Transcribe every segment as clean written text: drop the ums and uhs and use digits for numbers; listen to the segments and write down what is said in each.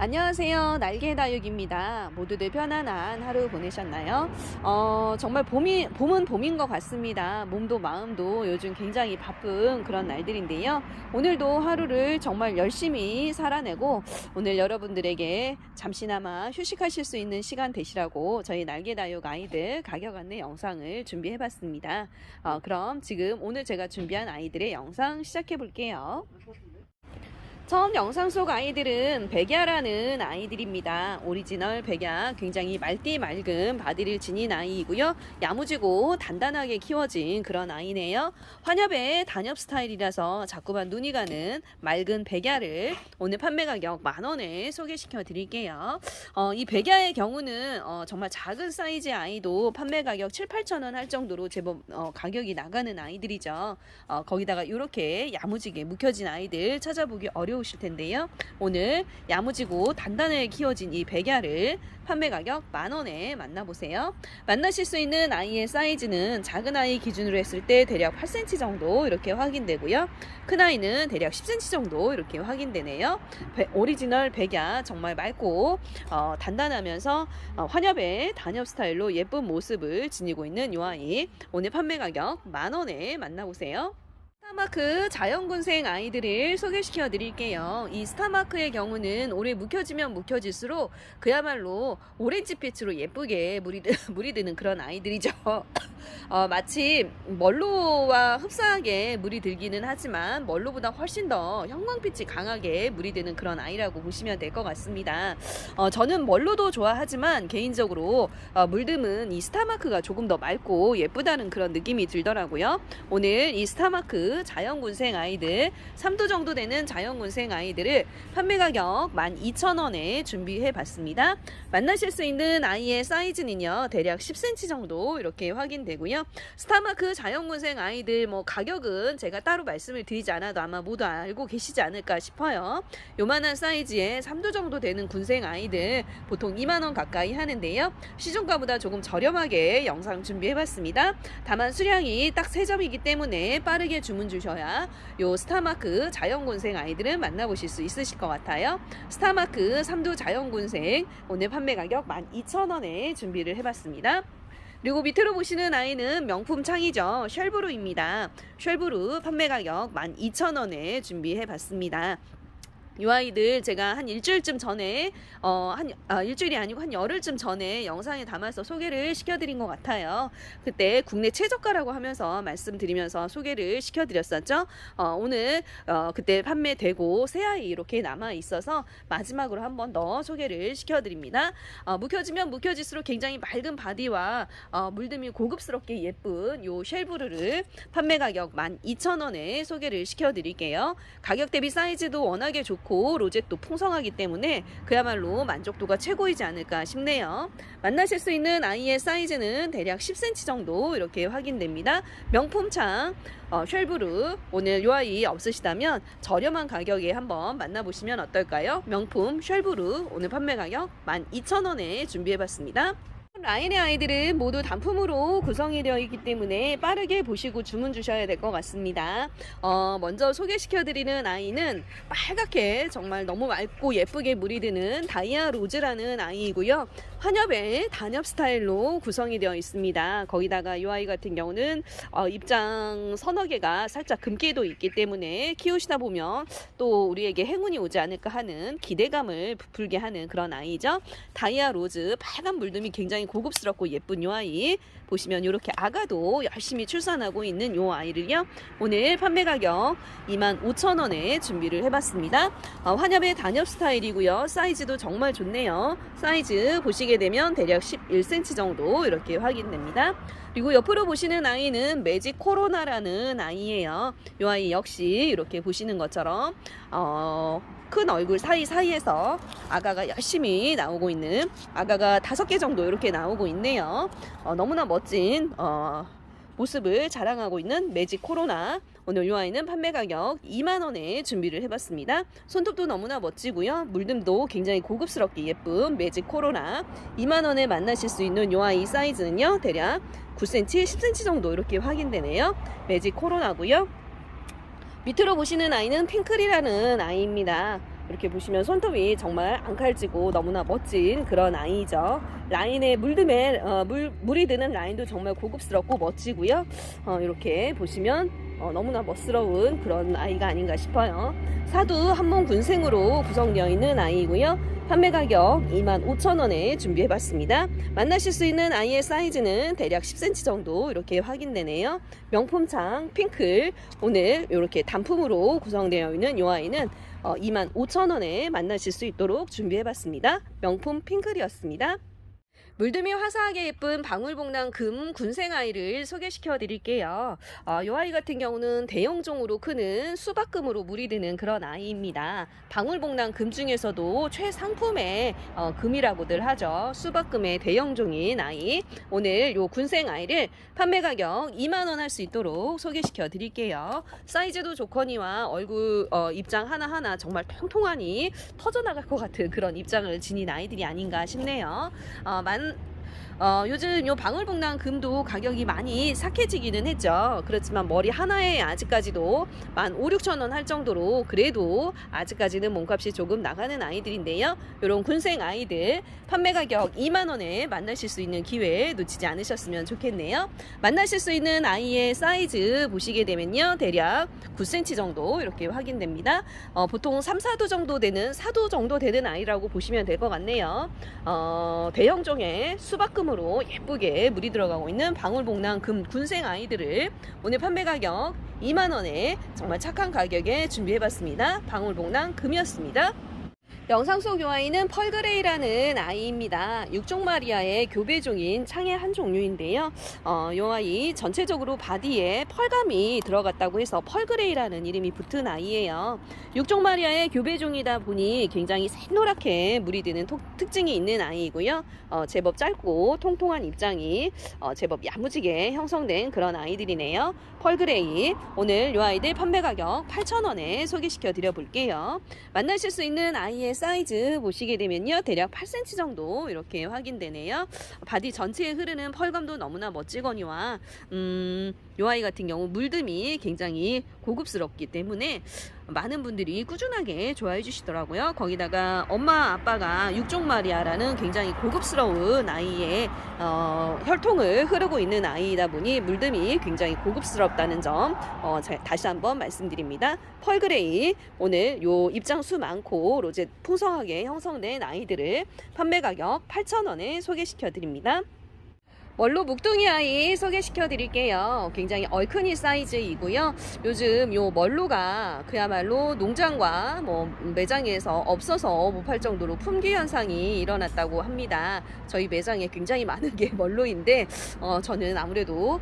안녕하세요. 날개다육입니다. 모두들 편안한 하루 보내셨나요? 정말 봄은 봄인 것 같습니다. 몸도 마음도 요즘 굉장히 바쁜 그런 날들인데요. 오늘도 하루를 정말 열심히 살아내고 오늘 여러분들에게 잠시나마 휴식하실 수 있는 시간 되시라고 저희 날개다육 아이들 가격 안내 영상을 준비해 봤습니다. 그럼 지금 오늘 제가 준비한 아이들의 영상 시작해 볼게요. 처음 영상 속 아이들은 백야라는 아이들입니다. 오리지널 백야, 굉장히 맑디 맑은 바디를 지닌 아이이고요. 야무지고 단단하게 키워진 그런 아이네요. 환엽의 단엽 스타일이라서 자꾸만 눈이 가는 맑은 백야를 오늘 판매 가격 10,000원에 소개시켜 드릴게요. 이 백야의 경우는 정말 작은 사이즈의 아이도 판매 가격 7,000~8,000원 할 정도로 제법 가격이 나가는 아이들이죠. 거기다가 이렇게 야무지게 묵혀진 아이들 찾아보기 어려우실 텐데요. 오늘 야무지고 단단하게 키워진 이 백야를 판매 가격 10,000원에 만나보세요. 만나실 수 있는 아이의 사이즈는 작은 아이 기준으로 했을 때 대략 8cm 정도 이렇게 확인되고요. 큰 아이는 대략 10cm 정도 이렇게 확인되네요. 오리지널 백야, 정말 맑고 단단하면서 환엽의 단엽 스타일로 예쁜 모습을 지니고 있는 이 아이, 오늘 판매 가격 10,000원에 만나보세요. 스타마크 자연군생 아이들을 소개시켜 드릴게요. 이 스타마크의 경우는 오래 묵혀지면 묵혀질수록 그야말로 오렌지빛으로 예쁘게 물이 드는 그런 아이들이죠. 마치 멀로와 흡사하게 물이 들기는 하지만 멀로보다 훨씬 더 형광빛이 강하게 물이 드는 그런 아이라고 보시면 될 것 같습니다. 저는 멀로도 좋아하지만 개인적으로 물듬은 이 스타마크가 조금 더 맑고 예쁘다는 그런 느낌이 들더라고요. 오늘 이 스타마크 자연군생 아이들 3도 정도 되는 자연군생 아이들을 판매 가격 12,000원에 준비해 봤습니다. 만나실 수 있는 아이의 사이즈는요 대략 10cm 정도 이렇게 확인되고요. 스타마크 자연군생 아이들 가격은 제가 따로 말씀을 드리지 않아도 아마 모두 알고 계시지 않을까 싶어요. 요만한 사이즈의 3도 정도 되는 군생 아이들 보통 20,000원 가까이 하는데요. 시중가보다 조금 저렴하게 영상 준비해 봤습니다. 다만 수량이 딱 3점이기 때문에 빠르게 주문 주셔야 요 스타마크 자연군생 아이들은 만나보실 수 있으실 것 같아요. 스타마크 3도 자연군생 오늘 판매 가격 12,000원에 준비를 해봤습니다. 그리고 밑으로 보시는 아이는 명품 창이죠. 쉘브루입니다. 쉘브루 판매 가격 12,000원에 준비해 봤습니다. 이 아이들 제가 한 일주일쯤 전에 일주일이 아니고 한 열흘쯤 전에 영상에 담아서 소개를 시켜드린 것 같아요. 그때 국내 최저가라고 하면서 말씀드리면서 소개를 시켜드렸었죠. 오늘 그때 판매되고 새 아이 이렇게 남아 있어서 마지막으로 한 번 더 소개를 시켜드립니다. 묵혀지면 묵혀질수록 굉장히 맑은 바디와 물듬이 고급스럽게 예쁜 요 쉘브루를 판매 가격 12,000원에 소개를 시켜드릴게요. 가격 대비 사이즈도 워낙에 좋고 로zet도 풍성하기 때문에 그야말로 만족도가 최고이지 않을까 싶네요. 만나실 수 있는 아이의 사이즈는 대략 10cm 정도 이렇게 확인됩니다. 명품창 쉘브루, 오늘 이 아이 없으시다면 저렴한 가격에 한번 만나보시면 어떨까요? 명품 쉘브루 오늘 판매 가격 12,000원에 준비해봤습니다. 라인의 아이들은 모두 단품으로 구성이 되어 있기 때문에 빠르게 보시고 주문 주셔야 될 것 같습니다. 먼저 소개시켜 드리는 아이는 빨갛게 정말 너무 맑고 예쁘게 물이 드는 다이아 로즈라는 아이이고요. 환엽의 단엽 스타일로 구성이 되어 있습니다. 거기다가 이 아이 같은 경우는 입장 서너 개가 살짝 금기도 있기 때문에 키우시다 보면 또 우리에게 행운이 오지 않을까 하는 기대감을 부풀게 하는 그런 아이죠. 다이아 로즈, 빨간 물듬이 굉장히 고급스럽고 예쁜 요 아이 보시면 이렇게 아가도 열심히 출산하고 있는 요 아이를요 오늘 판매 가격 25,000원에 준비를 해봤습니다. 환엽의 단엽 스타일이고요. 사이즈도 정말 좋네요. 사이즈 보시게 되면 대략 11cm 정도 이렇게 확인됩니다. 그리고 옆으로 보시는 아이는 매직 코로나라는 아이예요. 이 아이 역시 이렇게 보시는 것처럼 큰 얼굴 사이사이에서 아가가 열심히 나오고 있는, 아가가 5개 정도 이렇게 나오고 있네요. 너무나 멋진 모습을 자랑하고 있는 매직 코로나, 오늘 이 아이는 판매 가격 20,000원에 준비를 해봤습니다. 손톱도 너무나 멋지고요. 물듬도 굉장히 고급스럽게 예쁜 매직 코로나, 20,000원에 만나실 수 있는 이 아이 사이즈는요 대략 9cm, 10cm 정도 이렇게 확인되네요. 매직 코로나고요. 밑으로 보시는 아이는 핑클이라는 아이입니다. 이렇게 보시면 손톱이 정말 앙칼지고 너무나 멋진 그런 아이죠. 라인에 물이 드는 라인도 정말 고급스럽고 멋지고요. 이렇게 보시면 너무나 멋스러운 그런 아이가 아닌가 싶어요. 사두 한몸 군생으로 구성되어 있는 아이고요. 판매 가격 25,000원에 준비해봤습니다. 만나실 수 있는 아이의 사이즈는 대략 10cm 정도 이렇게 확인되네요. 명품창 핑클, 오늘 이렇게 단품으로 구성되어 있는 이 아이는 25,000원에 만나실 수 있도록 준비해봤습니다. 명품 핑클이었습니다. 물듬이 화사하게 예쁜 방울복랑 금 군생아이를 소개시켜 드릴게요. 이 아이 같은 경우는 대형종으로 크는 수박금으로 물이 드는 그런 아이입니다. 방울복랑 금 중에서도 최상품의 금이라고들 하죠. 수박금의 대형종인 아이. 오늘 요 군생아이를 판매 가격 2만원 할 수 있도록 소개시켜 드릴게요. 사이즈도 좋거니와 얼굴 입장 하나하나 정말 통통하니 터져나갈 것 같은 그런 입장을 지닌 아이들이 아닌가 싶네요. 요즘 요 방울복랑 금도 가격이 많이 삭해지기는 했죠. 그렇지만 머리 하나에 아직까지도 15,000~16,000원 할 정도로 그래도 아직까지는 몸값이 조금 나가는 아이들인데요. 요런 군생 아이들 판매 가격 2만원에 만나실 수 있는 기회 놓치지 않으셨으면 좋겠네요. 만나실 수 있는 아이의 사이즈 보시게 되면요, 대략 9cm 정도 이렇게 확인됩니다. 보통 3, 4도 정도 되는 4도 정도 되는 아이라고 보시면 될 것 같네요. 대형종의 수박금으로 예쁘게 물이 들어가고 있는 방울복랑 금 군생 아이들을 오늘 판매 가격 2만원에 정말 착한 가격에 준비해봤습니다. 방울복랑 금이었습니다. 영상 속 이 아이는 펄그레이라는 아이입니다. 육종마리아의 교배종인 창의 한 종류인데요. 이 아이 전체적으로 바디에 펄감이 들어갔다고 해서 펄그레이라는 이름이 붙은 아이예요. 육종마리아의 교배종이다 보니 굉장히 새노랗게 물이 드는 특징이 있는 아이이고요. 제법 짧고 통통한 입장이 제법 야무지게 형성된 그런 아이들이네요. 펄그레이, 오늘 이 아이들 판매 가격 8,000원에 소개시켜 드려 볼게요. 만나실 수 있는 아이의 사이즈 보시게 되면요, 대략 8cm 정도 이렇게 확인되네요. 바디 전체에 흐르는 펄감도 너무나 멋지거니와 이 아이 같은 경우 물듬이 굉장히 고급스럽기 때문에 많은 분들이 꾸준하게 좋아해 주시더라고요. 거기다가 엄마 아빠가 육종마리아라는 굉장히 고급스러운 아이의 혈통을 흐르고 있는 아이이다 보니 물듬이 굉장히 고급스럽다는 점 다시 한번 말씀드립니다. 펄그레이, 오늘 요 입장수 많고 로제 풍성하게 형성된 아이들을 판매 가격 8,000원에 소개시켜 드립니다. 멀로 묵둥이 아이 소개시켜 드릴게요. 굉장히 얼큰이 사이즈이고요. 요즘 요 멀로가 그야말로 농장과 매장에서 없어서 못 팔 정도로 품귀 현상이 일어났다고 합니다. 저희 매장에 굉장히 많은 게 멀로인데 저는 아무래도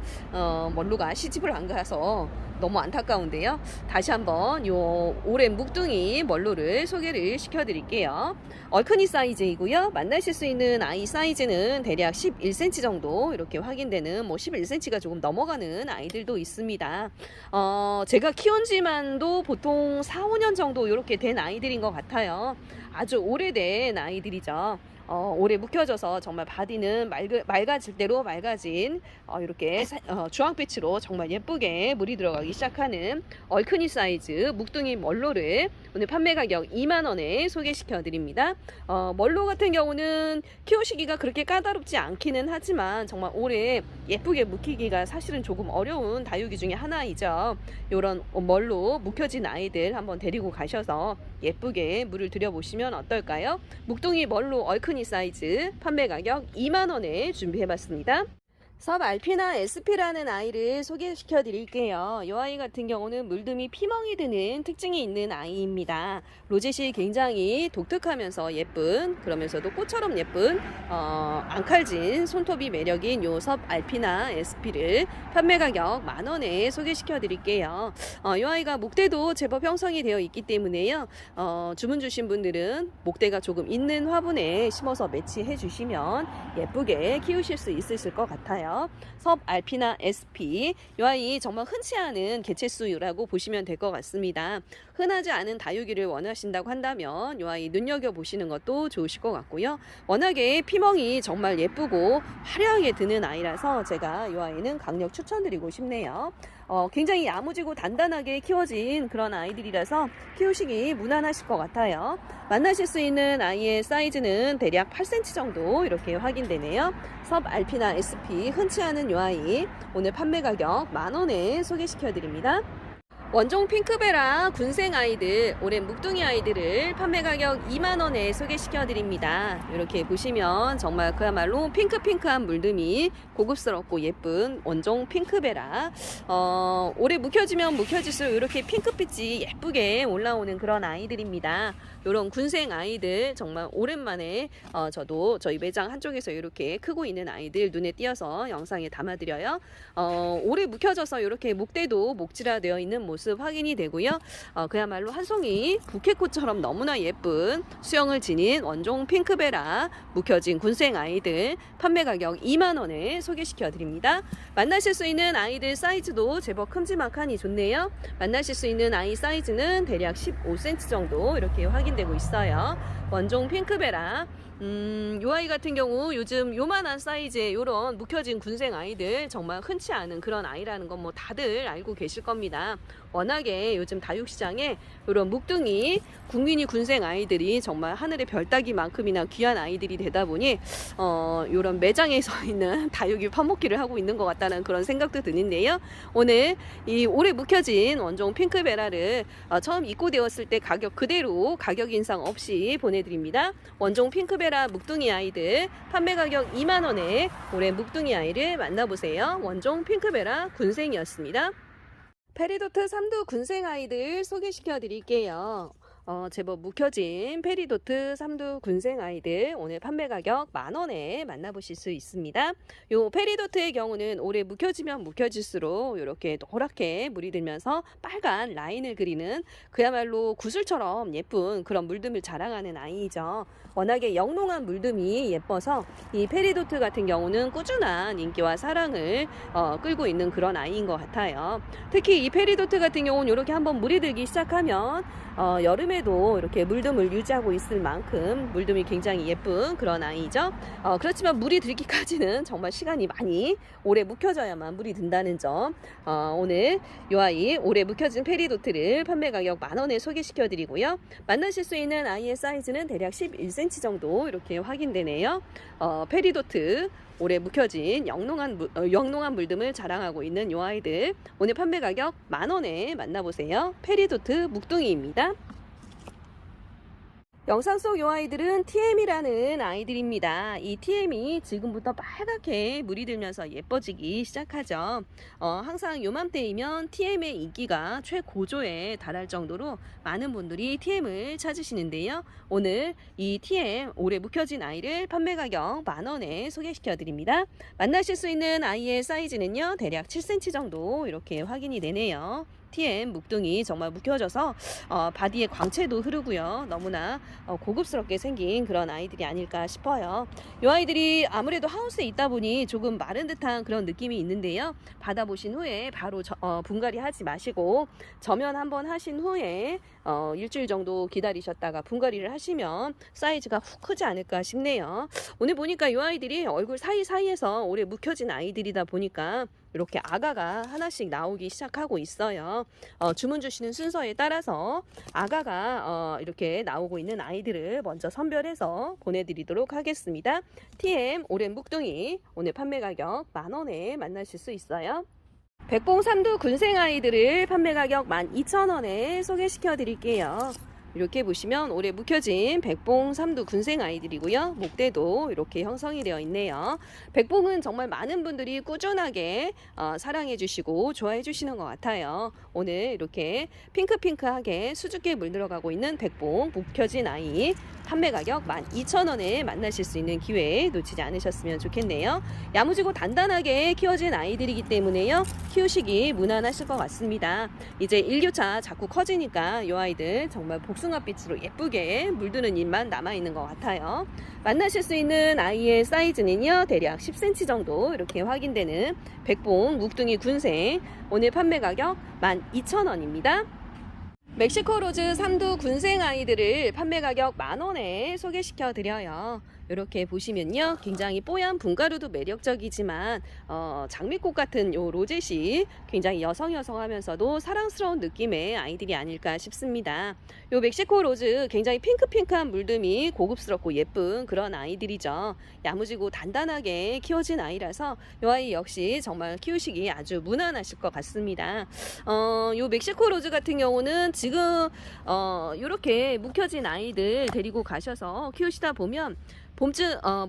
멀로가 시집을 안 가서 너무 안타까운데요. 다시 한번 요 오랜 묵둥이 멀로를 소개를 시켜 드릴게요. 얼큰이 사이즈이고요. 만나실 수 있는 아이 사이즈는 대략 11cm 정도 이렇게 확인되는 11cm가 조금 넘어가는 아이들도 있습니다. 제가 키운 지만도 보통 4, 5년 정도 이렇게 된 아이들인 것 같아요. 아주 오래된 아이들이죠. 오래 묵혀져서 정말 바디는 맑아질 대로 맑아진 이렇게 주황빛으로 정말 예쁘게 물이 들어가기 시작하는 얼큰이 사이즈 묵둥이 멀로를 오늘 판매 가격 2만원에 소개시켜 드립니다. 멀로 같은 경우는 키우시기가 그렇게 까다롭지 않기는 하지만 정말 오래 예쁘게 묵히기가 사실은 조금 어려운 다육이 중에 하나이죠. 이런 멀로 묵혀진 아이들 한번 데리고 가셔서 예쁘게 물을 들여보시면 어떨까요? 묵둥이 멀로 얼큰이 사이즈 판매 가격 2만원에 준비해봤습니다. 섭 알피나 SP라는 아이를 소개시켜 드릴게요. 이 아이 같은 경우는 물듬이 피멍이 드는 특징이 있는 아이입니다. 로zet이 굉장히 독특하면서 예쁜, 그러면서도 꽃처럼 예쁜 앙칼진 손톱이 매력인 요 섭 알피나 SP를 판매 가격 10,000원에 소개시켜 드릴게요. 이 아이가 목대도 제법 형성이 되어 있기 때문에요. 주문 주신 분들은 목대가 조금 있는 화분에 심어서 매치해 주시면 예쁘게 키우실 수 있으실 것 같아요. 섭 알피나 SP, 이 아이 정말 흔치 않은 개체수라고 보시면 될 것 같습니다. 흔하지 않은 다육이를 원하신다고 한다면 이 아이 눈여겨보시는 것도 좋으실 것 같고요. 워낙에 피멍이 정말 예쁘고 화려하게 드는 아이라서 제가 이 아이는 강력 추천드리고 싶네요. 굉장히 야무지고 단단하게 키워진 그런 아이들이라서 키우시기 무난하실 것 같아요. 만나실 수 있는 아이의 사이즈는 대략 8cm 정도 이렇게 확인되네요. 섭 알피나 SP 흔치 않은 요 아이 오늘 판매 가격 10,000원에 소개시켜 드립니다. 원종 핑크베라 군생 아이들, 오랜 묵둥이 아이들을 판매 가격 20,000원에 소개시켜 드립니다. 이렇게 보시면 정말 그야말로 핑크핑크한 물듬이 고급스럽고 예쁜 원종 핑크베라. 오래 묵혀지면 묵혀질수록 이렇게 핑크빛이 예쁘게 올라오는 그런 아이들입니다. 이런 군생 아이들 정말 오랜만에 저도 저희 매장 한쪽에서 이렇게 크고 있는 아이들 눈에 띄어서 영상에 담아드려요. 오래 묵혀져서 이렇게 목대도 목질화되어 있는 모습 확인이 되고요. 그야말로 한 송이 부케꽃처럼 너무나 예쁜 수영을 지닌 원종 핑크베라 묵혀진 군생 아이들 판매 가격 20,000원에 소개시켜 드립니다. 만나실 수 있는 아이들 사이즈도 제법 큼지막하니 좋네요. 만나실 수 있는 아이 사이즈는 대략 15cm 정도 이렇게 확인되고 있어요. 원종 핑크베라. 요 아이 같은 경우 요즘 요만한 사이즈의 요런 묵혀진 군생 아이들 정말 흔치 않은 그런 아이라는 건 뭐 다들 알고 계실 겁니다. 워낙에 요즘 다육시장에 요런 묵둥이 국민이 군생 아이들이 정말 하늘의 별따기만큼이나 귀한 아이들이 되다 보니 요런 매장에 서 있는 다육이 파먹기를 하고 있는 것 같다는 그런 생각도 드는데요. 오늘 이 오래 묵혀진 원종 핑크베라를 처음 입고되었을 때 가격 그대로 가격 인상 없이 보내드립니다. 원종 핑크베라 묵둥이 아이들 판매 가격 20,000원에 올해 묵둥이 아이를 만나보세요. 원종 핑크베라 군생이었습니다. 페리도트 삼두 군생 아이들 소개시켜 드릴게요. 제법 묵혀진 페리도트 삼두 군생 아이들 오늘 판매 가격 10,000원에 만나보실 수 있습니다. 요 페리도트의 경우는 오래 묵혀지면 묵혀질수록 이렇게 노랗게 물이 들면서 빨간 라인을 그리는 그야말로 구슬처럼 예쁜 그런 물듬을 자랑하는 아이죠. 워낙에 영롱한 물듬이 예뻐서 이 페리도트 같은 경우는 꾸준한 인기와 사랑을 끌고 있는 그런 아이인 것 같아요. 특히 이 페리도트 같은 경우는 이렇게 한번 물이 들기 시작하면 여름에도 이렇게 물듬을 유지하고 있을 만큼 물듬이 굉장히 예쁜 그런 아이죠. 그렇지만 물이 들기까지는 정말 시간이 많이 오래 묵혀져야만 물이 든다는 점. 오늘 이 아이 오래 묵혀진 페리도트를 판매 가격 10,000원에 소개시켜 드리고요. 만나실 수 있는 아이의 사이즈는 대략 11cm 정도 이렇게 확인되네요. 페리도트 오래 묵혀진 영롱한 물듬을 자랑하고 있는 요 아이들 오늘 판매 가격 10,000원에 만나보세요. 페리도트 묵둥이입니다. 영상 속 요 아이들은 TM이라는 아이들입니다. 이 TM이 지금부터 빨갛게 물이 들면서 예뻐지기 시작하죠. 항상 요맘때이면 TM의 인기가 최고조에 달할 정도로 많은 분들이 TM을 찾으시는데요. 오늘 이 TM 오래 묵혀진 아이를 판매 가격 10,000원에 소개시켜 드립니다. 만나실 수 있는 아이의 사이즈는요 대략 7cm 정도 이렇게 확인이 되네요. TM 묵둥이 정말 묵혀져서 바디에 광채도 흐르고요. 너무나 고급스럽게 생긴 그런 아이들이 아닐까 싶어요. 이 아이들이 아무래도 하우스에 있다 보니 조금 마른 듯한 그런 느낌이 있는데요. 받아보신 후에 바로 분갈이 하지 마시고 저면 한번 하신 후에 일주일 정도 기다리셨다가 분갈이를 하시면 사이즈가 훅 크지 않을까 싶네요. 오늘 보니까 이 아이들이 얼굴 사이사이에서 오래 묵혀진 아이들이다 보니까 이렇게 아가가 하나씩 나오기 시작하고 있어요. 주문 주시는 순서에 따라서 아가가 이렇게 나오고 있는 아이들을 먼저 선별해서 보내드리도록 하겠습니다. TM 오랜 묵둥이 오늘 판매 가격 10,000원에 만나실 수 있어요. 백봉 삼두 군생 아이들을 판매 가격 12,000원에 소개시켜 드릴게요. 이렇게 보시면 오래 묵혀진 백봉 삼두 군생 아이들이고요. 목대도 이렇게 형성이 되어 있네요. 백봉은 정말 많은 분들이 꾸준하게 사랑해 주시고 좋아해 주시는 것 같아요. 오늘 이렇게 핑크핑크하게 수줍게 물들어가고 있는 백봉 묵혀진 아이 판매 가격 12,000원에 만나실 수 있는 기회 놓치지 않으셨으면 좋겠네요. 야무지고 단단하게 키워진 아이들이기 때문에요. 키우시기 무난하실 것 같습니다. 이제 일교차 자꾸 커지니까 이 아이들 정말 복숭아빛으로 예쁘게 물드는 잎만 남아있는 것 같아요. 만나실 수 있는 아이의 사이즈는요 대략 10cm 정도 이렇게 확인되는 백봉 묵둥이 군생 오늘 판매 가격 12,000원입니다. 멕시코 로즈 삼두 군생 아이들을 판매 가격 10,000원에 소개시켜 드려요. 이렇게 보시면요, 굉장히 뽀얀 분가루도 매력적이지만 장미꽃 같은 요 로zet이 굉장히 여성하면서도 사랑스러운 느낌의 아이들이 아닐까 싶습니다. 요 멕시코 로즈 굉장히 핑크핑크한 물듬이 고급스럽고 예쁜 그런 아이들이죠. 야무지고 단단하게 키워진 아이라서 요 아이 역시 정말 키우시기 아주 무난하실 것 같습니다. 요 멕시코 로즈 같은 경우는 지금 이렇게 묵혀진 아이들 데리고 가셔서 키우시다 보면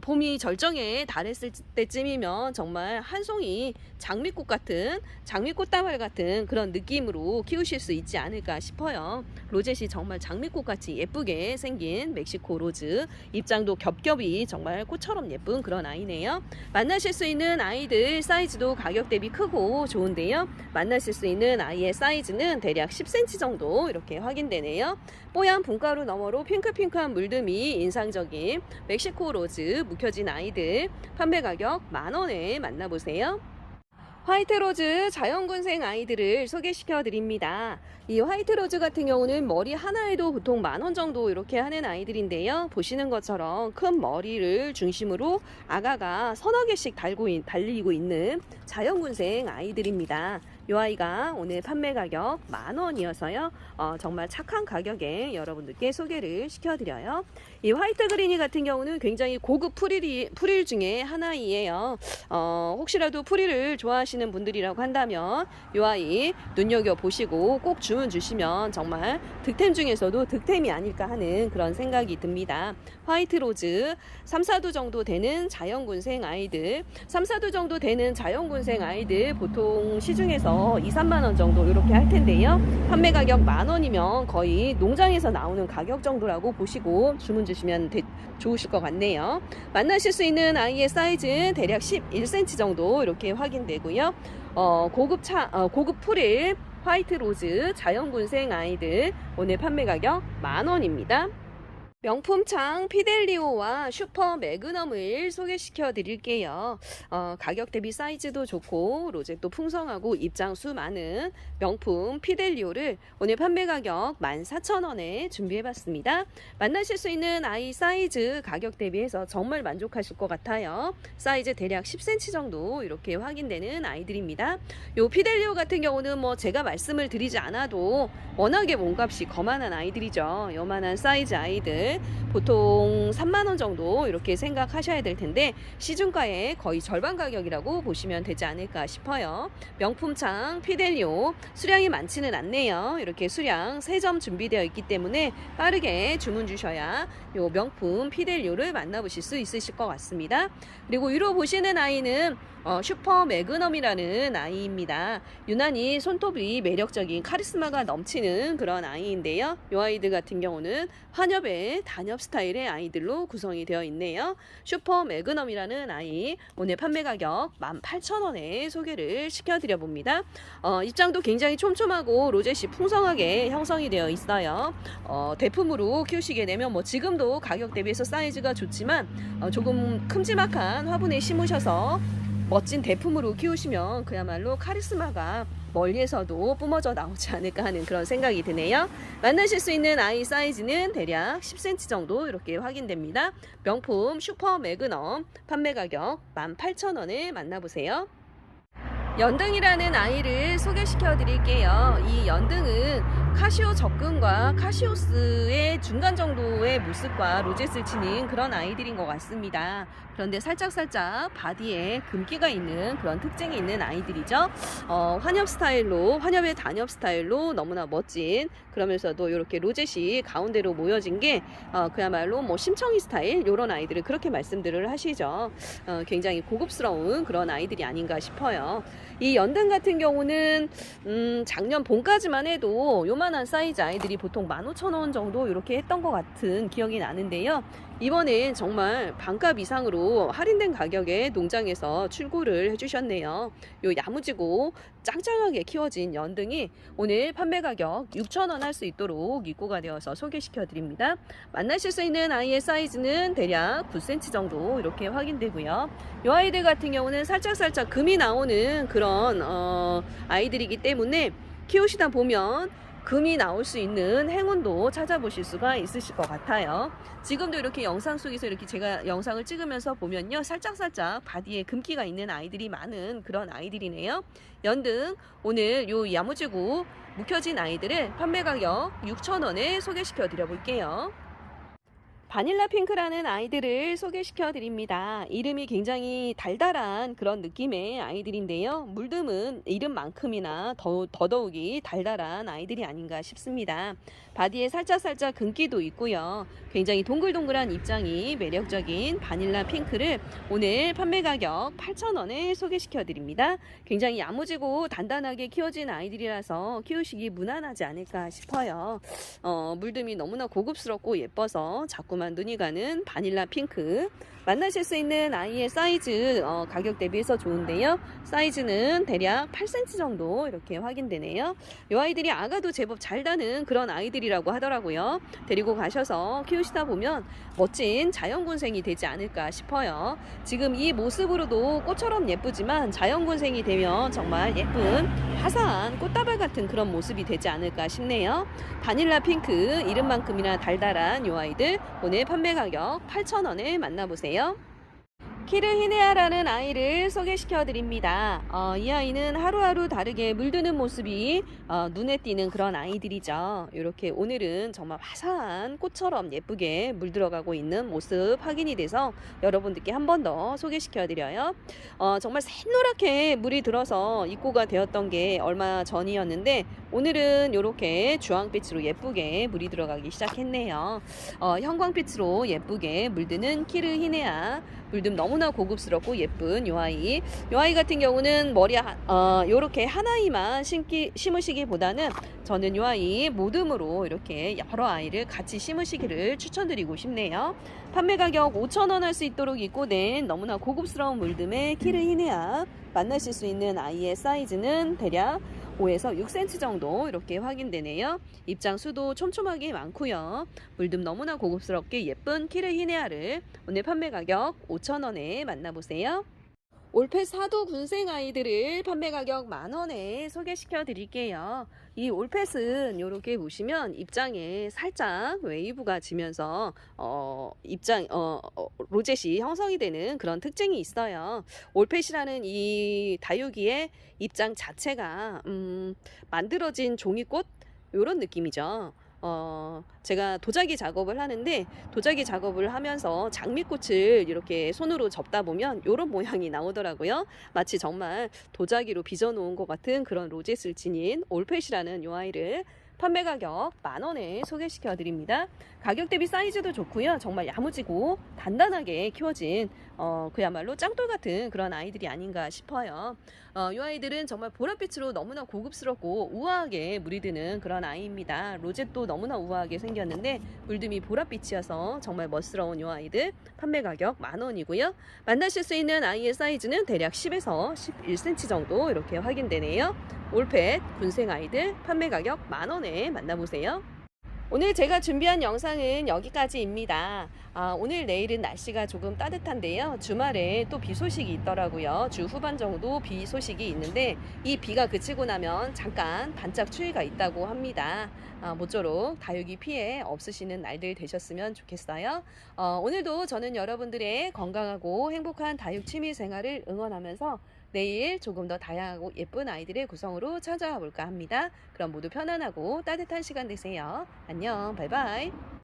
봄이 절정에 달했을 때쯤이면 정말 한 송이 장미꽃 같은, 장미꽃다발 같은 그런 느낌으로 키우실 수 있지 않을까 싶어요. 로zet이 정말 장미꽃같이 예쁘게 생긴 멕시코 로즈, 입장도 겹겹이 정말 꽃처럼 예쁜 그런 아이네요. 만나실 수 있는 아이들 사이즈도 가격 대비 크고 좋은데요, 만나실 수 있는 아이의 사이즈는 대략 10cm 정도 이렇게 확인되네요. 뽀얀 분가루 너머로 핑크핑크한 물듬이 인상적인 멕시코 로즈 묵혀진 아이들, 판매 가격 10,000원에 만나보세요. 화이트 로즈 자연군생 아이들을 소개시켜 드립니다. 이 화이트 로즈 같은 경우는 머리 하나에도 보통 10,000원 정도 이렇게 하는 아이들인데요, 보시는 것처럼 큰 머리를 중심으로 아가가 서너 개씩 달리고 있는 자연군생 아이들입니다. 이 아이가 오늘 판매 가격 10,000원이어서요, 정말 착한 가격에 여러분들께 소개를 시켜드려요. 이 화이트 그린이 같은 경우는 굉장히 고급 프릴 중에 하나이에요. 혹시라도 프릴을 좋아하시는 분들이라고 한다면 이 아이 눈여겨보시고 꼭 주문 주시면 정말 득템 중에서도 득템이 아닐까 하는 그런 생각이 듭니다. 화이트 로즈 3, 4두 정도 되는 자연군생 아이들, 3, 4두 정도 되는 자연군생 아이들 보통 시중에서 2, 3만원 정도 이렇게 할 텐데요, 판매 가격 10,000원이면 거의 농장에서 나오는 가격 정도라고 보시고 주문 주시면 좋으실 것 같네요. 만나실 수 있는 아이의 사이즈는 대략 11cm 정도 이렇게 확인되고요. 고급 프릴 화이트 로즈 자연군생 아이들 오늘 판매 가격 10,000원입니다. 명품창 피델리오와 슈퍼 매그넘을 소개시켜 드릴게요. 가격 대비 사이즈도 좋고 로zet도 풍성하고 입장수 많은 명품 피델리오를 오늘 판매 가격 14,000원에 준비해 봤습니다. 만나실 수 있는 아이 사이즈 가격 대비해서 정말 만족하실 것 같아요. 사이즈 대략 10cm 정도 이렇게 확인되는 아이들입니다. 요 피델리오 같은 경우는 뭐 제가 말씀을 드리지 않아도 워낙에 몸값이 거만한 아이들이죠. 요만한 사이즈 아이들 보통 3만원 정도 이렇게 생각하셔야 될 텐데 시중가의 거의 절반 가격이라고 보시면 되지 않을까 싶어요. 명품창 피델리오 수량이 많지는 않네요. 이렇게 수량 3점 준비되어 있기 때문에 빠르게 주문 주셔야 요 명품 피델리오를 만나보실 수 있으실 것 같습니다. 그리고 위로 보시는 아이는 슈퍼 매그넘이라는 아이입니다. 유난히 손톱이 매력적인 카리스마가 넘치는 그런 아이인데요, 이 아이들 같은 경우는 환엽의 단엽 스타일의 아이들로 구성이 되어 있네요. 슈퍼 매그넘이라는 아이 오늘 판매 가격 18,000원에 소개를 시켜드려 봅니다. 입장도 굉장히 촘촘하고 로zet이 풍성하게 형성이 되어 있어요. 대품으로 키우시게 되면 뭐 지금도 가격 대비해서 사이즈가 좋지만 조금 큼지막한 화분에 심으셔서 멋진 대품으로 키우시면 그야말로 카리스마가 멀리에서도 뿜어져 나오지 않을까 하는 그런 생각이 드네요. 만나실 수 있는 아이 사이즈는 대략 10cm 정도 이렇게 확인됩니다. 명품 슈퍼 매그넘 판매 가격 18,000원에 만나보세요. 연등이라는 아이를 소개시켜 드릴게요. 이 연등은 카시오 접근과 카시오스의 중간 정도의 모습과 로zet을 지닌 그런 아이들인 것 같습니다. 그런데 살짝 바디에 금기가 있는 그런 특징이 있는 아이들이죠. 환엽 스타일로, 환엽의 단엽 스타일로 너무나 멋진, 그러면서도 이렇게 로zet이 가운데로 모여진 게 그야말로 뭐 심청이 스타일 이런 아이들을 그렇게 말씀들을 하시죠. 굉장히 고급스러운 그런 아이들이 아닌가 싶어요. 이 연등 같은 경우는 작년 봄까지만 해도 요만한 사이즈 아이들이 보통 15,000원 정도 이렇게 했던 것 같은 기억이 나는데요, 이번엔 정말 반값 이상으로 할인된 가격에 농장에서 출고를 해주셨네요. 요 야무지고 짱짱하게 키워진 연등이 오늘 판매 가격 6,000원 할 수 있도록 입고가 되어서 소개시켜 드립니다. 만나실 수 있는 아이의 사이즈는 대략 9cm 정도 이렇게 확인되고요. 이 아이들 같은 경우는 살짝 금이 나오는 그런 아이들이기 때문에 키우시다 보면 금이 나올 수 있는 행운도 찾아보실 수가 있으실 것 같아요. 지금도 이렇게 영상 속에서 이렇게 제가 영상을 찍으면서 보면요, 살짝살짝 바디에 금기가 있는 아이들이 많은 그런 아이들이네요. 연등 오늘 요 야무지고 묵혀진 아이들을 판매 가격 6,000원에 소개시켜 드려 볼게요. 바닐라 핑크라는 아이들을 소개시켜 드립니다. 이름이 굉장히 달달한 그런 느낌의 아이들인데요. 물듬은 이름만큼이나 더더욱이 달달한 아이들이 아닌가 싶습니다. 바디에 살짝살짝 금기도 있고요. 굉장히 동글동글한 입장이 매력적인 바닐라 핑크를 오늘 판매 가격 8,000원에 소개시켜 드립니다. 굉장히 야무지고 단단하게 키워진 아이들이라서 키우시기 무난하지 않을까 싶어요. 물듬이 너무나 고급스럽고 예뻐서 자꾸만 눈이 가는 바닐라 핑크, 만나실 수 있는 아이의 사이즈 가격 대비해서 좋은데요. 사이즈는 대략 8cm 정도 이렇게 확인되네요. 이 아이들이 아가도 제법 잘 다는 그런 아이들이라고 하더라고요. 데리고 가셔서 키우시다 보면 멋진 자연군생이 되지 않을까 싶어요. 지금 이 모습으로도 꽃처럼 예쁘지만 자연군생이 되면 정말 예쁜 화사한 꽃다발 같은 그런 모습이 되지 않을까 싶네요. 바닐라 핑크, 이름만큼이나 달달한 이 아이들 오늘 판매 가격 8,000원에 만나보세요. 키르히네아라는 아이를 소개시켜 드립니다. 이 아이는 하루하루 다르게 물드는 모습이 눈에 띄는 그런 아이들이죠. 이렇게 오늘은 정말 화사한 꽃처럼 예쁘게 물들어가고 있는 모습 확인이 돼서 여러분들께 한 번 더 소개시켜 드려요. 정말 새노랗게 물이 들어서 입고가 되었던 게 얼마 전이었는데 오늘은 이렇게 주황빛으로 예쁘게 물이 들어가기 시작했네요. 형광빛으로 예쁘게 물드는 키르히네아, 물듬 너무나 고급스럽고 예쁜 요 아이. 요 아이 같은 경우는 머리에 요렇게 한 아이만 심으시기보다는 저는 요 아이 모듬으로 이렇게 여러 아이를 같이 심으시기를 추천드리고 싶네요. 판매 가격 5,000원 할 수 있도록 입고된 너무나 고급스러운 물듬의 키르히네아, 만나실 수 있는 아이의 사이즈는 대략 5에서 6cm 정도 이렇게 확인되네요. 입장 수도 촘촘하게 많고요. 물듬 너무나 고급스럽게 예쁜 키르히네아를 오늘 판매 가격 5,000원에 만나보세요. 올펫 사두 군생 아이들을 판매 가격 10,000원에 소개시켜 드릴게요. 이 올펫은 이렇게 보시면 입장에 살짝 웨이브가 지면서 로zet이 형성이 되는 그런 특징이 있어요. 올펫이라는 이 다육이의 입장 자체가 만들어진 종이꽃 이런 느낌이죠. 제가 도자기 작업을 하는데 도자기 작업을 하면서 장미꽃을 이렇게 손으로 접다 보면 이런 모양이 나오더라고요. 마치 정말 도자기로 빚어놓은 것 같은 그런 로젯을 지닌 올펫이라는 이 아이를 판매 가격 10,000원에 소개시켜 드립니다. 가격 대비 사이즈도 좋고요. 정말 야무지고 단단하게 키워진 그야말로 짱돌 같은 그런 아이들이 아닌가 싶어요. 이 아이들은 정말 보랏빛으로 너무나 고급스럽고 우아하게 물이 드는 그런 아이입니다. 로젯도 너무나 우아하게 생겼는데 물듬이 보랏빛이어서 정말 멋스러운 이 아이들 판매 가격 10,000원이고요. 만나실 수 있는 아이의 사이즈는 대략 10에서 11cm 정도 이렇게 확인되네요. 올펫 군생 아이들 판매 가격 10,000원에 만나보세요. 오늘 제가 준비한 영상은 여기까지입니다. 오늘 내일은 날씨가 조금 따뜻한데요. 주말에 또 비 소식이 있더라고요. 주 후반 정도 비 소식이 있는데 이 비가 그치고 나면 잠깐 반짝 추위가 있다고 합니다. 모쪼록 다육이 피해 없으시는 날들 되셨으면 좋겠어요. 오늘도 저는 여러분들의 건강하고 행복한 다육 취미 생활을 응원하면서 내일 조금 더 다양하고 예쁜 아이들의 구성으로 찾아와 볼까 합니다. 그럼 모두 편안하고 따뜻한 시간 되세요. 안녕, 바이바이.